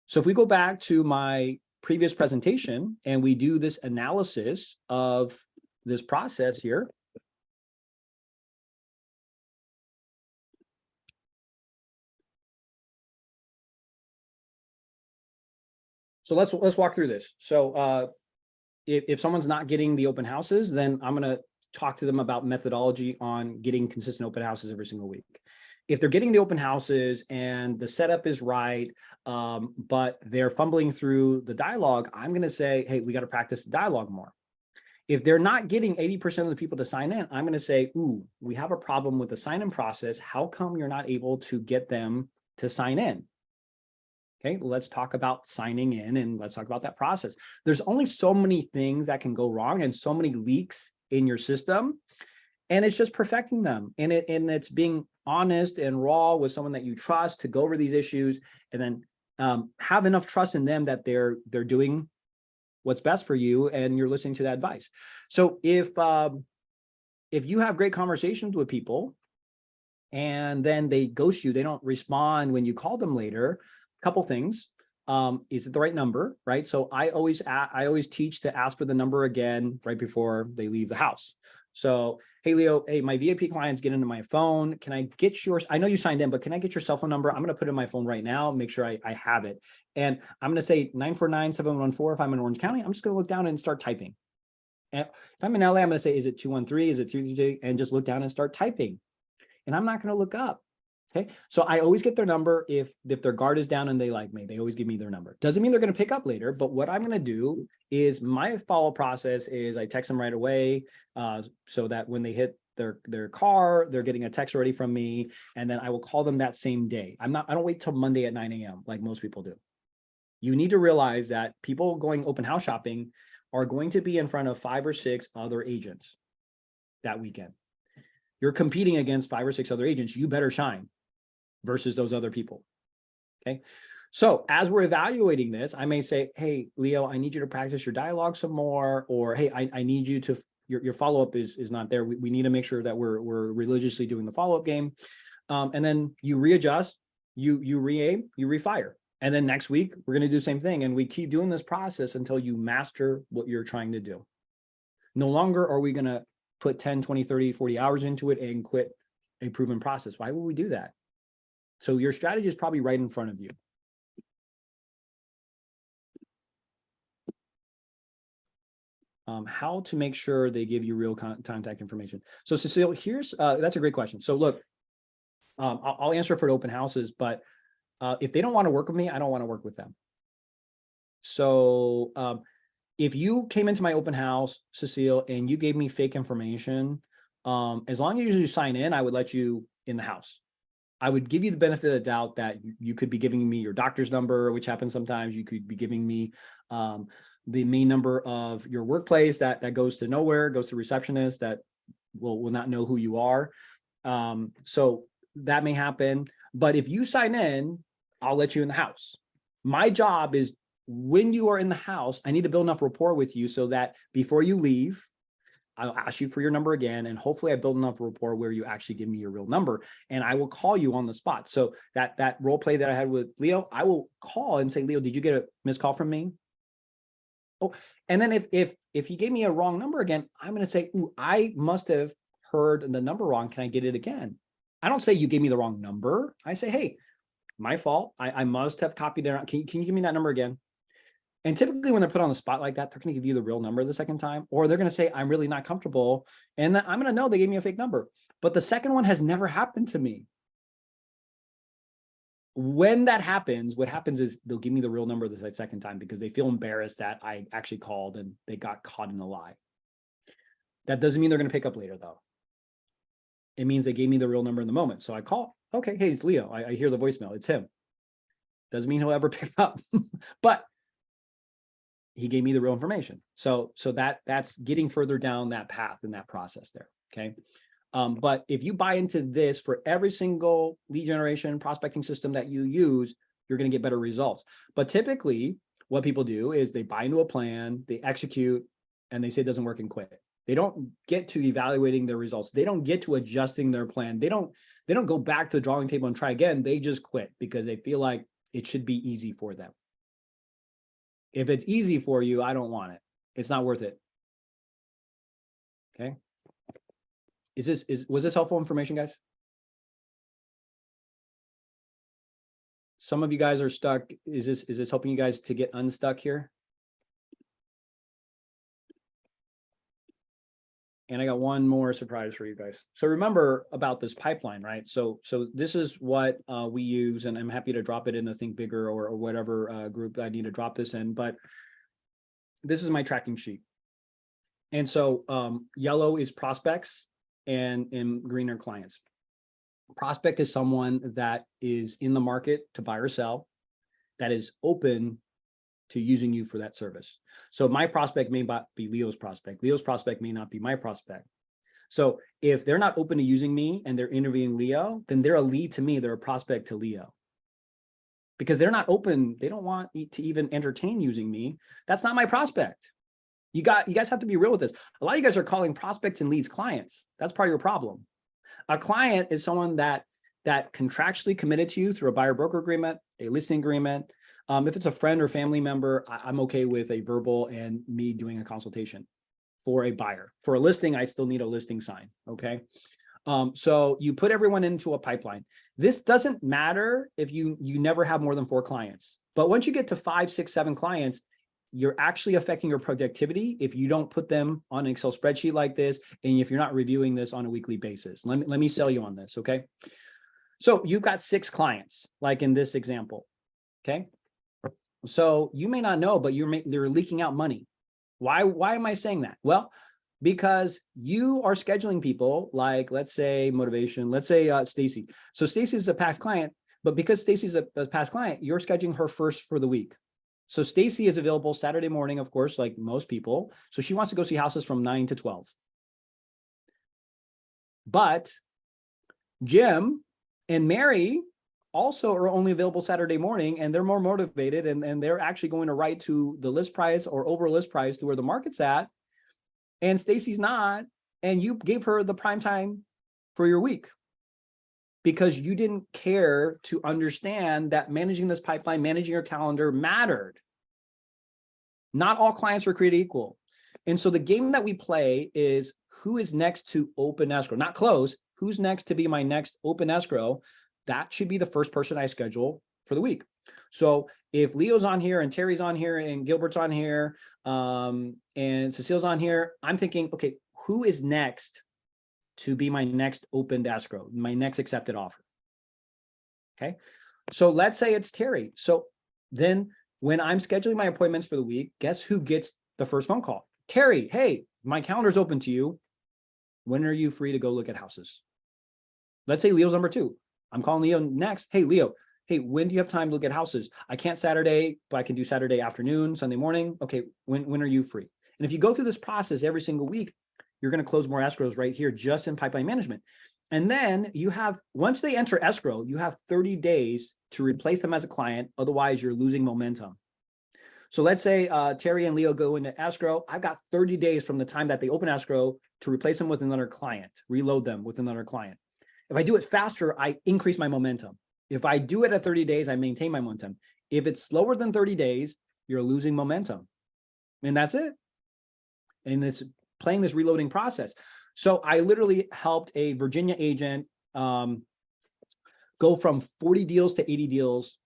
So if we go back to my previous presentation and we do this analysis of this process here. So let's walk through this. So if someone's not getting the open houses, then I'm going to talk to them about methodology on getting consistent open houses every single week. If they're getting the open houses and the setup is right, but they're fumbling through the dialogue, I'm going to say, hey, we got to practice the dialogue more. If they're not getting 80% of the people to sign in, I'm going to say, ooh, we have a problem with the sign-in process. How come you're not able to get them to sign in? Okay, let's talk about signing in, and let's talk about that process. There's only so many things that can go wrong and so many leaks in your system, and it's just perfecting them. And it's being honest and raw with someone that you trust to go over these issues, and then have enough trust in them that they're doing what's best for you and you're listening to that advice. So if you have great conversations with people and then they ghost you, they don't respond when you call them later, a couple things. Is it the right number, right? So I always teach to ask for the number again right before they leave the house. So, hey, Leo, hey, my VIP clients get into my phone. Can I get yours? I know you signed in, but can I get your cell phone number? I'm going to put it in my phone right now, make sure I have it. And I'm going to say 949-714. If I'm in Orange County, I'm just going to look down and start typing. And if I'm in LA, I'm going to say, is it 213? Is it 233? And just look down and start typing. And I'm not going to look up. Okay. So I always get their number. If their guard is down and they like me, they always give me their number. Doesn't mean they're going to pick up later, but what I'm going to do is my follow process is I text them right away, so that when they hit their car, they're getting a text already from me, and then I will call them that same day. I don't wait till Monday at 9 a.m. like most people do. You need to realize that people going open house shopping are going to be in front of 5 or 6 other agents that weekend. You're competing against 5 or 6 other agents. You better shine versus those other people. Okay. So as we're evaluating this, I may say, hey, Leo, I need you to practice your dialogue some more, or hey, I need you to, your follow-up is not there. We need to make sure that we're religiously doing the follow-up game. And then you readjust, you re-aim, you refire. And then next week, we're going to do the same thing. And we keep doing this process until you master what you're trying to do. No longer are we going to put 10, 20, 30, 40 hours into it and quit a proven process. Why would we do that? So your strategy is probably right in front of you. How to make sure they give you real contact information. So Cecile, here's, that's a great question. So look, I'll answer for the open houses, but if they don't want to work with me, I don't want to work with them. So if you came into my open house, Cecile, and you gave me fake information, as long as you sign in, I would let you in the house. I would give you the benefit of the doubt that you could be giving me your doctor's number, which happens sometimes. You could be giving me the main number of your workplace that goes to nowhere, goes to receptionist that will not know who you are. So that may happen. But if you sign in, I'll let you in the house. My job is when you are in the house, I need to build enough rapport with you so that before you leave, I'll ask you for your number again. And hopefully I build enough rapport where you actually give me your real number and I will call you on the spot. So that role play that I had with Leo, I will call and say, Leo, did you get a missed call from me? Oh, and then if he gave me a wrong number again, I'm going to say, ooh, I must have heard the number wrong. Can I get it again? I don't say you gave me the wrong number. I say, hey, my fault. I must have copied it. Can you give me that number again? And typically when they're put on the spot like that, they're going to give you the real number the second time, or they're going to say, I'm really not comfortable. And I'm going to know they gave me a fake number. But the second one has never happened to me. When that happens, what happens is they'll give me the real number the second time because they feel embarrassed that I actually called and they got caught in a lie. That doesn't mean they're going to pick up later, though. It means they gave me the real number in the moment. So I call, okay, hey, it's Leo. I hear the voicemail. It's him. Doesn't mean he'll ever pick up, but he gave me the real information. So that's getting further down that path in that process there. Okay. But if you buy into this for every single lead generation prospecting system that you use, you're going to get better results. But typically what people do is they buy into a plan, they execute, and they say it doesn't work and quit. They don't get to evaluating their results. They don't get to adjusting their plan. They don't go back to the drawing table and try again. They just quit because they feel like it should be easy for them. If it's easy for you, I don't want it. It's not worth it. Okay. Was this helpful information, guys? Some of you guys are stuck. Is this helping you guys to get unstuck here? And I got one more surprise for you guys. So remember about this pipeline, right? So this is what we use, and I'm happy to drop it in a Think Bigger or whatever group I need to drop this in. But this is my tracking sheet. And so yellow is prospects and green are clients. Prospect is someone that is in the market to buy or sell, that is open to using you for that service. So my prospect may not be Leo's prospect. Leo's prospect may not be my prospect. So if they're not open to using me and they're interviewing Leo, then they're a lead to me. They're a prospect to Leo. Because they're not open. They don't want to even entertain using me. That's not my prospect. You guys have to be real with this. A lot of you guys are calling prospects and leads clients. That's part of your problem. A client is someone that contractually committed to you through a buyer broker agreement, a listing agreement. If it's a friend or family member, I'm okay with a verbal and me doing a consultation for a buyer. For a listing, I still need a listing sign, okay? So you put everyone into a pipeline. This doesn't matter if you never have more than 4 clients. But once you get to 5, 6, 7 clients, you're actually affecting your productivity if you don't put them on an Excel spreadsheet like this, and if you're not reviewing this on a weekly basis. Let me sell you on this, okay? So you've got 6 clients, like in this example, okay? So you may not know, but you're leaking out money. Why am I saying that? Well, because you are scheduling people like, let's say motivation, let's say Stacy. So Stacy is a past client, but because Stacy's a past client, you're scheduling her first for the week. So Stacy is available Saturday morning, of course, like most people. So she wants to go see houses from 9 to 12. But Jim and Mary also are only available Saturday morning, and they're more motivated, and they're actually going to write to the list price or over list price to where the market's at. And Stacy's not, and you gave her the prime time for your week because you didn't care to understand that managing this pipeline, managing your calendar mattered. Not all clients are created equal. And so the game that we play is who is next to open escrow, not close, who's next to be my next open escrow. That should be the first person I schedule for the week. So if Leo's on here and Terry's on here and Gilbert's on here and Cecile's on here, I'm thinking, okay, who is next to be my next opened escrow, my next accepted offer? Okay, so let's say it's Terry. So then when I'm scheduling my appointments for the week, guess who gets the first phone call? Terry, hey, my calendar's open to you. When are you free to go look at houses? Let's say Leo's number 2. I'm calling Leo next. Hey, Leo, hey, when do you have time to look at houses? I can't Saturday, but I can do Saturday afternoon, Sunday morning. Okay, when are you free? And if you go through this process every single week, you're going to close more escrows right here just in pipeline management. And then you have, once they enter escrow, you have 30 days to replace them as a client. Otherwise, you're losing momentum. So let's say Terry and Leo go into escrow. I've got 30 days from the time that they open escrow to replace them with another client, reload them with another client. If I do it faster, I increase my momentum. If I do it at 30 days, I maintain my momentum. If it's slower than 30 days, you're losing momentum. And that's it. And it's playing this reloading process. So I literally helped a Virginia agent go from 40 deals to 80 deals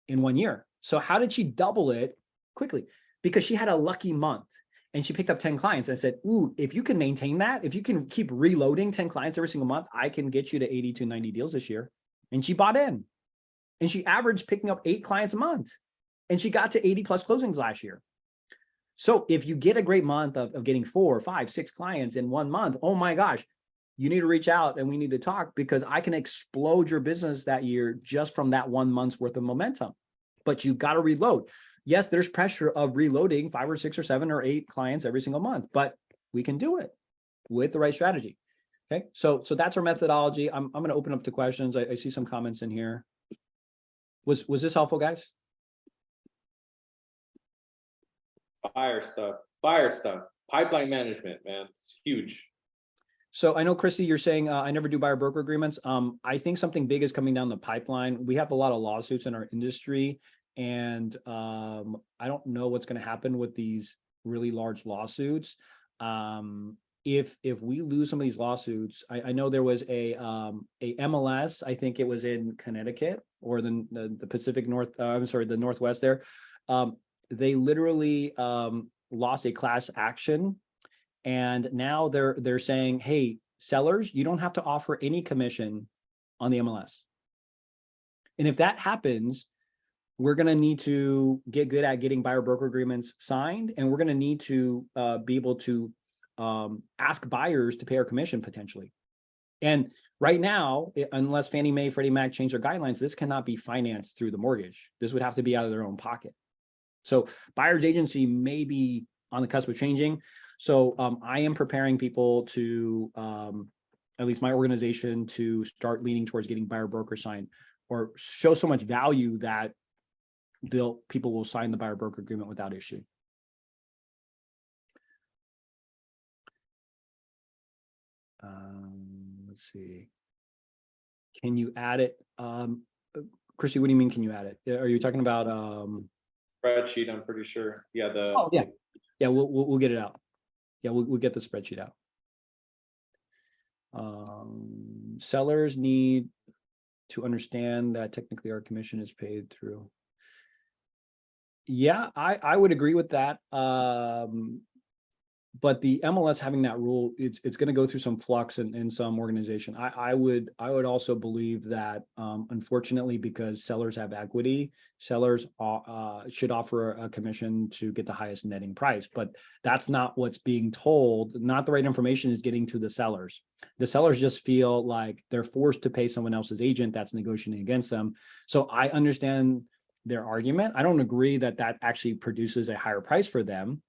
in 1 year. So how did she double it quickly? Because she had a lucky month and she picked up 10 clients. I said, ooh, if you can maintain that, if you can keep reloading 10 clients every single month, I can get you to 80 to 90 deals this year. And she bought in and she averaged picking up 8 clients a month and she got to 80 plus closings last year. So if you get a great month of getting 4, 5, 6 clients in 1 month, oh my gosh, you need to reach out and we need to talk because I can explode your business that year just from that 1 month's worth of momentum. But you got to reload. Yes, there's pressure of reloading 5 or 6 or 7 or 8 clients every single month, but we can do it with the right strategy. Okay, so that's our methodology. I'm going to open up to questions. I see some comments in here. Was this helpful, guys? Fire stuff. Pipeline management, man, it's huge. So I know, Christy, you're saying I never do buyer broker agreements. I think something big is coming down the pipeline. We have a lot of lawsuits in our industry, and I don't know what's going to happen with these really large lawsuits. If we lose some of these lawsuits, I know there was a MLS, I think it was in Connecticut or the Pacific North, I'm sorry, the Northwest there. They literally lost a class action, and now they're saying, hey, sellers, you don't have to offer any commission on the MLS. And if that happens, we're going to need to get good at getting buyer broker agreements signed, and we're going to need to be able to ask buyers to pay our commission potentially. And right now, unless Fannie Mae, Freddie Mac change their guidelines, this cannot be financed through the mortgage. This would have to be out of their own pocket. So buyer's agency may be on the cusp of changing. So I am preparing people to, at least my organization, to start leaning towards getting buyer broker signed, or show so much value that people will sign the buyer broker agreement without issue. Let's see. Can you add it? Christy, what do you mean, can you add it? Are you talking about Spreadsheet, I'm pretty sure. Yeah, oh yeah. Yeah, we'll get it out. Yeah, we'll get the spreadsheet out. Sellers need to understand that technically our commission is paid through. Yeah, I would agree with that. but the MLS having that rule, it's going to go through some flux in some organization. I would also believe that unfortunately, because sellers have equity, sellers should offer a commission to get the highest netting price. But that's not what's being told. Not the right information is getting to the sellers. The sellers just feel like they're forced to pay someone else's agent that's negotiating against them. So I understand their argument. I don't agree that that actually produces a higher price for them,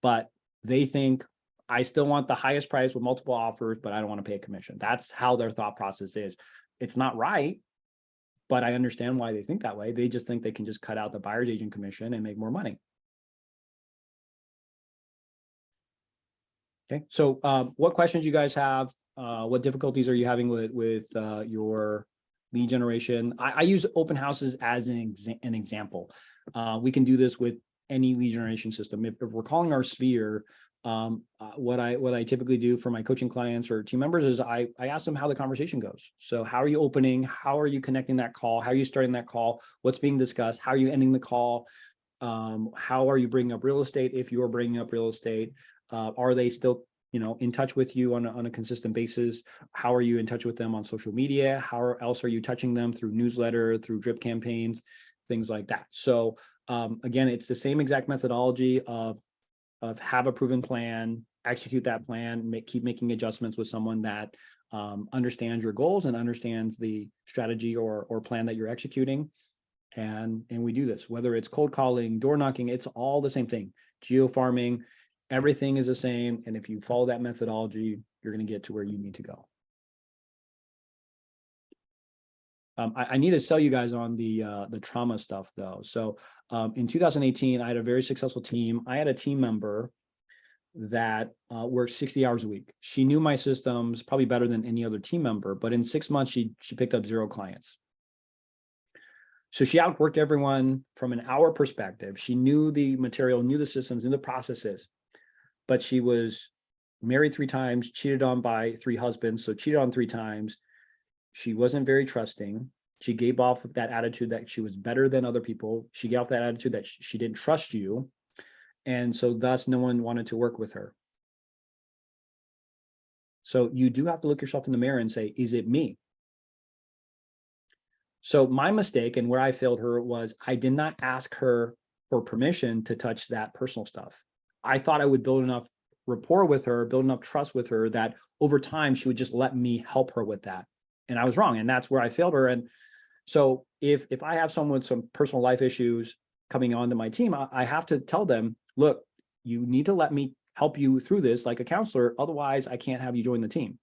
but they think I still want the highest price with multiple offers, but I don't want to pay a commission. That's how their thought process is. It's not right, but I understand why they think that way. They just think they can just cut out the buyer's agent commission and make more money. Okay, so what questions you guys have? What difficulties are you having with your lead generation? I use open houses as an example. We can do this with any lead generation system. If we're calling our sphere, what I typically do for my coaching clients or team members is I ask them how the conversation goes. So how are you opening? How are you connecting that call? How are you starting that call? What's being discussed? How are you ending the call? How are you bringing up real estate? If you are bringing up real estate, are they still in touch with you on a consistent basis? How are you in touch with them on social media? How else are you touching them through newsletter, through drip campaigns, things like that? So again, it's the same exact methodology of have a proven plan, execute that plan, keep making adjustments with someone that understands your goals and understands the strategy or plan that you're executing. And we do this, whether it's cold calling, door knocking, it's all the same thing. Geo farming, everything is the same. And if you follow that methodology, you're going to get to where you need to go. I need to sell you guys on the trauma stuff though. So in 2018, I had a very successful team. I had a team member that worked 60 hours a week. She knew my systems probably better than any other team member, but in 6 months, she picked up 0 clients. So she outworked everyone from an hour perspective. She knew the material, knew the systems, knew the processes, but she was married 3 times, cheated on by 3 husbands. So cheated on 3 times. She wasn't very trusting. She gave off that attitude that she was better than other people. She gave off that attitude that she didn't trust you. And so thus no one wanted to work with her. So you do have to look yourself in the mirror and say, is it me? So my mistake and where I failed her was I did not ask her for permission to touch that personal stuff. I thought I would build enough rapport with her, build enough trust with her that over time she would just let me help her with that. And I was wrong. And that's where I failed her. And so if I have someone with some personal life issues coming onto my team, I have to tell them, look, you need to let me help you through this like a counselor. Otherwise, I can't have you join the team.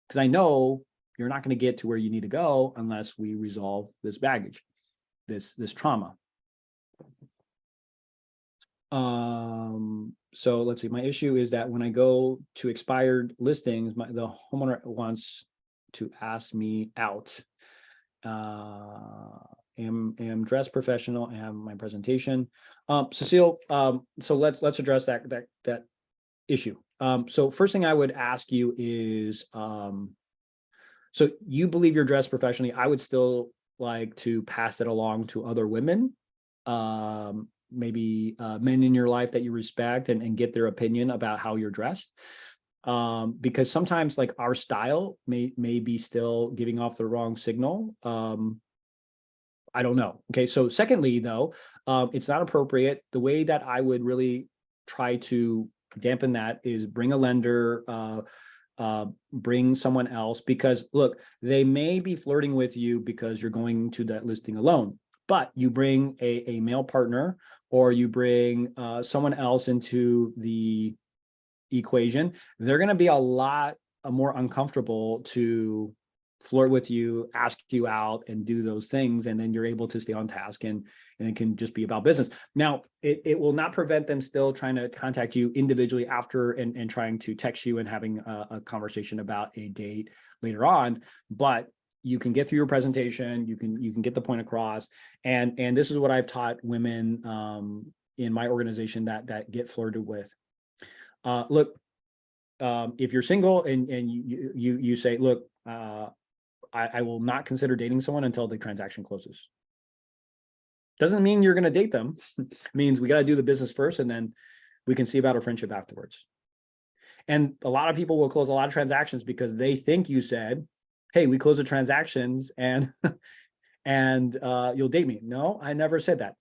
Because I know you're not going to get to where you need to go unless we resolve this baggage, this trauma. So let's see. My issue is that when I go to expired listings, the homeowner wants to ask me out. Am dressed professional and have my presentation. Cecile, so let's address that issue. So first thing I would ask you is, so you believe you're dressed professionally. I would still like to pass that along to other women, maybe men in your life that you respect and get their opinion about how you're dressed. Because sometimes like our style may be still giving off the wrong signal. I don't know. Okay. So secondly, though, it's not appropriate. The way that I would really try to dampen that is bring a lender, bring someone else, because look, they may be flirting with you because you're going to that listing alone, but you bring a male partner or you bring someone else into the equation, they're going to be a lot more uncomfortable to flirt with you, ask you out and do those things. And then you're able to stay on task and it can just be about business. Now, it will not prevent them still trying to contact you individually after and trying to text you and having a conversation about a date later on, but you can get through your presentation, you can get the point across. And this is what I've taught women in my organization that get flirted with. Look, if you're single and you say, look, I will not consider dating someone until the transaction closes. Doesn't mean you're going to date them. It means we got to do the business first, and then we can see about our friendship afterwards. And a lot of people will close a lot of transactions because they think you said, hey, we close the transactions and you'll date me. No, I never said that.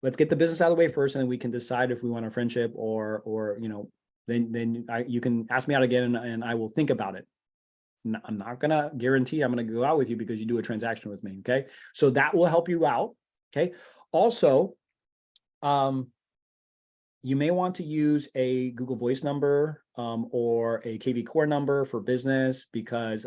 Let's get the business out of the way first, and then we can decide if we want a friendship or then you can ask me out again and I will think about it. I'm not going to guarantee I'm going to go out with you because you do a transaction with me. Okay. So that will help you out. Okay. Also, you may want to use a Google Voice number or a KV Core number for business because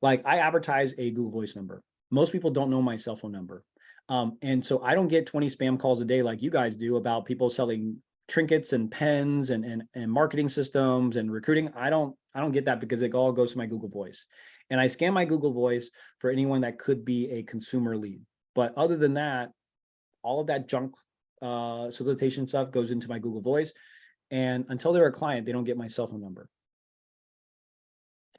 like I advertise a Google Voice number. Most people don't know my cell phone number. And so I don't get 20 spam calls a day like you guys do about people selling trinkets and pens and marketing systems and recruiting. I don't get that because it all goes to my Google Voice. And I scan my Google Voice for anyone that could be a consumer lead. But other than that, all of that junk solicitation stuff goes into my Google Voice. And until they're a client, they don't get my cell phone number.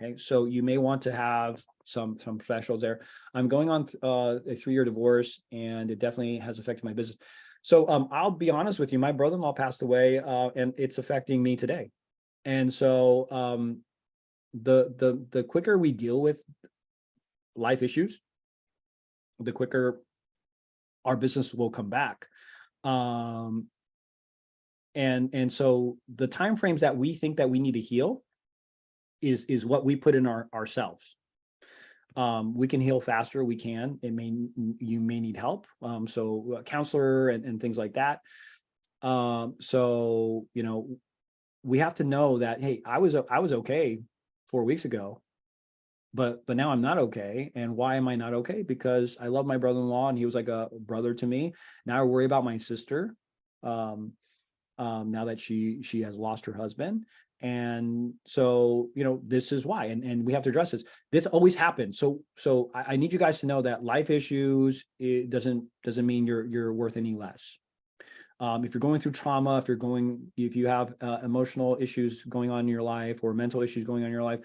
Okay, so you may want to have some professionals there. I'm going on a 3-year divorce, and it definitely has affected my business. So I'll be honest with you, my brother-in-law passed away, and it's affecting me today. And so the quicker we deal with life issues, the quicker our business will come back. And so the timeframes that we think that we need to heal is what we put in ourselves. We can heal faster. We can. You may need help. So a counselor and things like that. So we have to know that, hey, I was okay 4 weeks ago, but now I'm not okay. And why am I not okay? Because I love my brother-in-law and he was like a brother to me. Now I worry about my sister. Now that she has lost her husband. And so, this is why, and we have to address this. This always happens. So I need you guys to know that life issues, it doesn't mean you're worth any less. If you're going through trauma, if you have emotional issues going on in your life or mental issues going on in your life,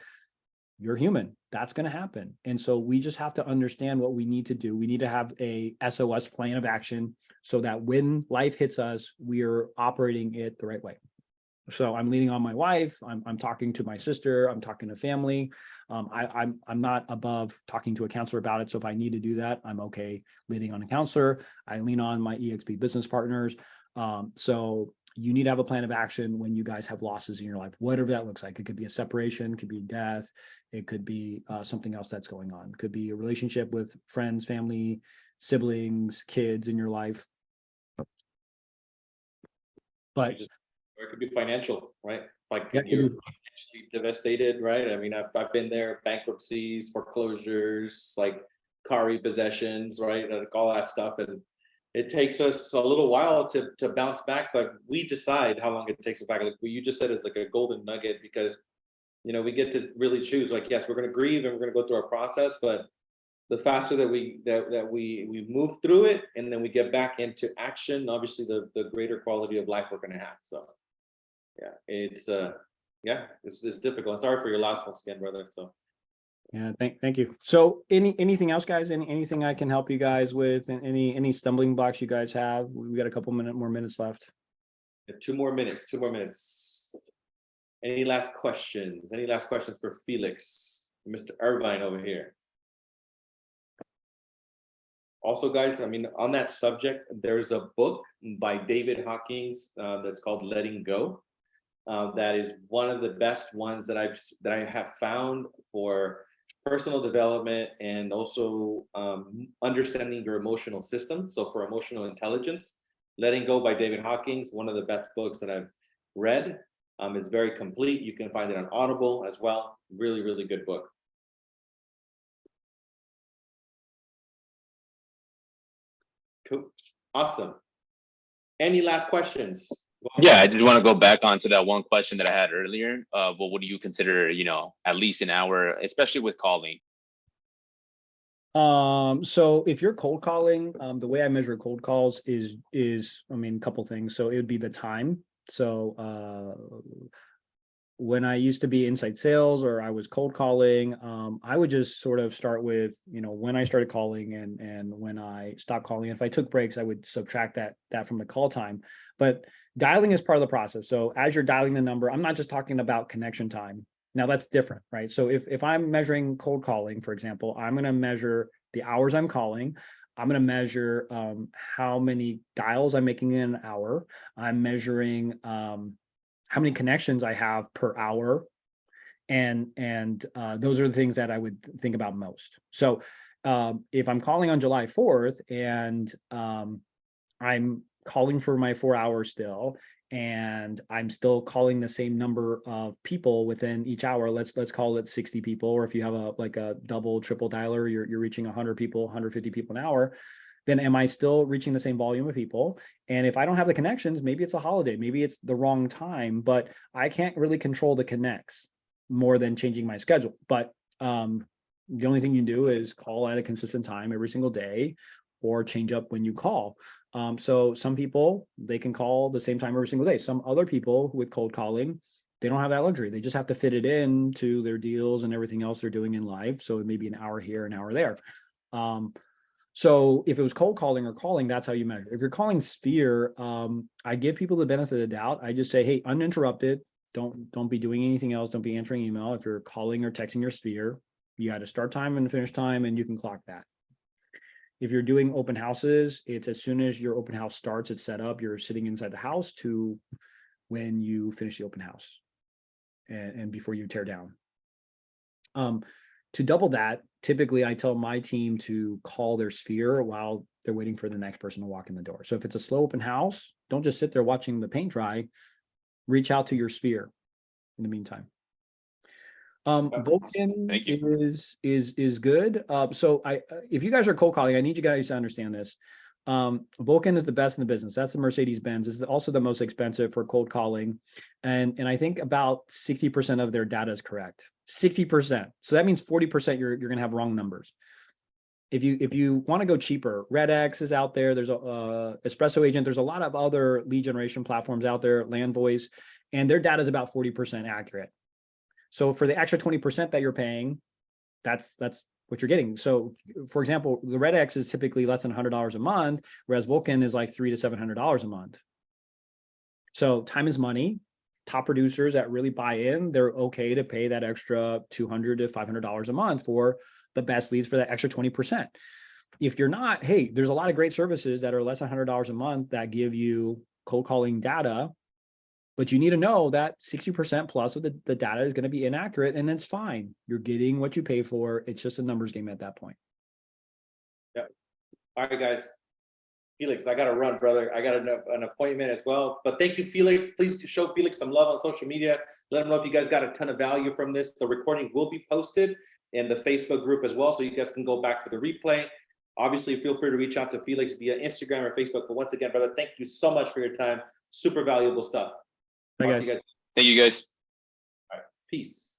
you're human. That's going to happen. And so we just have to understand what we need to do. We need to have a SOS plan of action so that when life hits us, we are operating it the right way. So I'm leaning on my wife. I'm talking to my sister. I'm talking to family. I'm not above talking to a counselor about it. So if I need to do that, I'm okay leaning on a counselor. I lean on my eXp business partners. So you need to have a plan of action when you guys have losses in your life, whatever that looks like. It could be a separation, it could be death, it could be something else that's going on. It could be a relationship with friends, family, siblings, kids in your life. But or it could be financial, right? Like yeah, you're financially devastated, right? I mean, I've been there, bankruptcies, foreclosures, like car repossessions, right? Like all that stuff. And it takes us a little while to bounce back, but we decide how long it takes us back. Like what you just said is like a golden nugget because, we get to really choose like, yes, we're going to grieve and we're going to go through our process, but the faster that we move through it and then we get back into action, obviously the greater quality of life we're going to have. So yeah, it's difficult. Sorry for your loss once again, brother. So yeah, thank you. So anything else, guys? Anything I can help you guys with? And any stumbling blocks you guys have? We got a couple more minutes left. 2 more minutes. Any last questions? Any last questions for Felix, Mr. Irvine over here? Also, guys, I mean, on that subject, there's a book by David Hawkins that's called Letting Go. That is one of the best ones that I have found for personal development and also understanding your emotional system. So for emotional intelligence, Letting Go by David Hawkins, one of the best books that I've read. It's very complete. You can find it on Audible as well. Really, really good book. Cool. Awesome. Any last questions? Yeah, I just want to go back onto that one question that I had earlier. What do you consider, at least an hour, especially with calling? So if you're cold calling, the way I measure cold calls is a couple things. So it would be the time. So when I used to be inside sales or I was cold calling, I would just sort of start with, when I started calling and when I stopped calling. If I took breaks, I would subtract that from the call time. But Dialing is part of the process. So as you're dialing the number, I'm not just talking about connection time. Now that's different, right? So if I'm measuring cold calling, for example, I'm going to measure the hours I'm calling. I'm going to measure how many dials I'm making in an hour. I'm measuring how many connections I have per hour. And those are the things that I would think about most. So if I'm calling on July 4th and I'm calling for my 4 hours still, and I'm still calling the same number of people within each hour, let's call it 60 people, or if you have a double, triple dialer, you're reaching 100 people, 150 people an hour, then am I still reaching the same volume of people? And if I don't have the connections, maybe it's a holiday, maybe it's the wrong time, but I can't really control the connects more than changing my schedule. But the only thing you do is call at a consistent time every single day, or change up when you call. So some people, they can call the same time every single day. Some other people with cold calling, they don't have that luxury. They just have to fit it in to their deals and everything else they're doing in life. So it may be an hour here, an hour there. So if it was cold calling or calling, that's how you measure. If you're calling Sphere, I give people the benefit of the doubt. I just say, hey, uninterrupted. Don't be doing anything else. Don't be answering email. If you're calling or texting your Sphere, you got a start time and finish time, and you can clock that. If you're doing open houses, it's as soon as your open house starts, it's set up, you're sitting inside the house to when you finish the open house and before you tear down. To double that, typically I tell my team to call their Sphere while they're waiting for the next person to walk in the door. So if it's a slow open house, don't just sit there watching the paint dry, reach out to your Sphere in the meantime. Vulcan is good. So if you guys are cold calling, I need you guys to understand this. Vulcan is the best in the business. That's the Mercedes-Benz. It's also the most expensive for cold calling. And I think about 60% of their data is correct. 60%. So that means 40% you're going to have wrong numbers. If you want to go cheaper, RedX is out there. There's a Espresso Agent. There's a lot of other lead generation platforms out there, Land Voice, and their data is about 40% accurate. So for the extra 20% that you're paying, that's what you're getting. So for example, the RedX is typically less than $100 a month, whereas Vulcan is like $300 to $700 a month. So time is money. Top producers that really buy in, they're okay to pay that extra $200 to $500 a month for the best leads for that extra 20%. If you're not, hey, there's a lot of great services that are less than $100 a month that give you cold calling data, but you need to know that 60% plus of the data is going to be inaccurate, and it's fine. You're getting what you pay for. It's just a numbers game at that point. Yeah. All right, guys. Felix, I got to run, brother. I got an appointment as well. But thank you, Felix. Please show Felix some love on social media. Let him know if you guys got a ton of value from this. The recording will be posted in the Facebook group as well, so you guys can go back for the replay. Obviously, feel free to reach out to Felix via Instagram or Facebook. But once again, brother, thank you so much for your time. Super valuable stuff. Bye, guys. Thank you, guys. All right. Peace.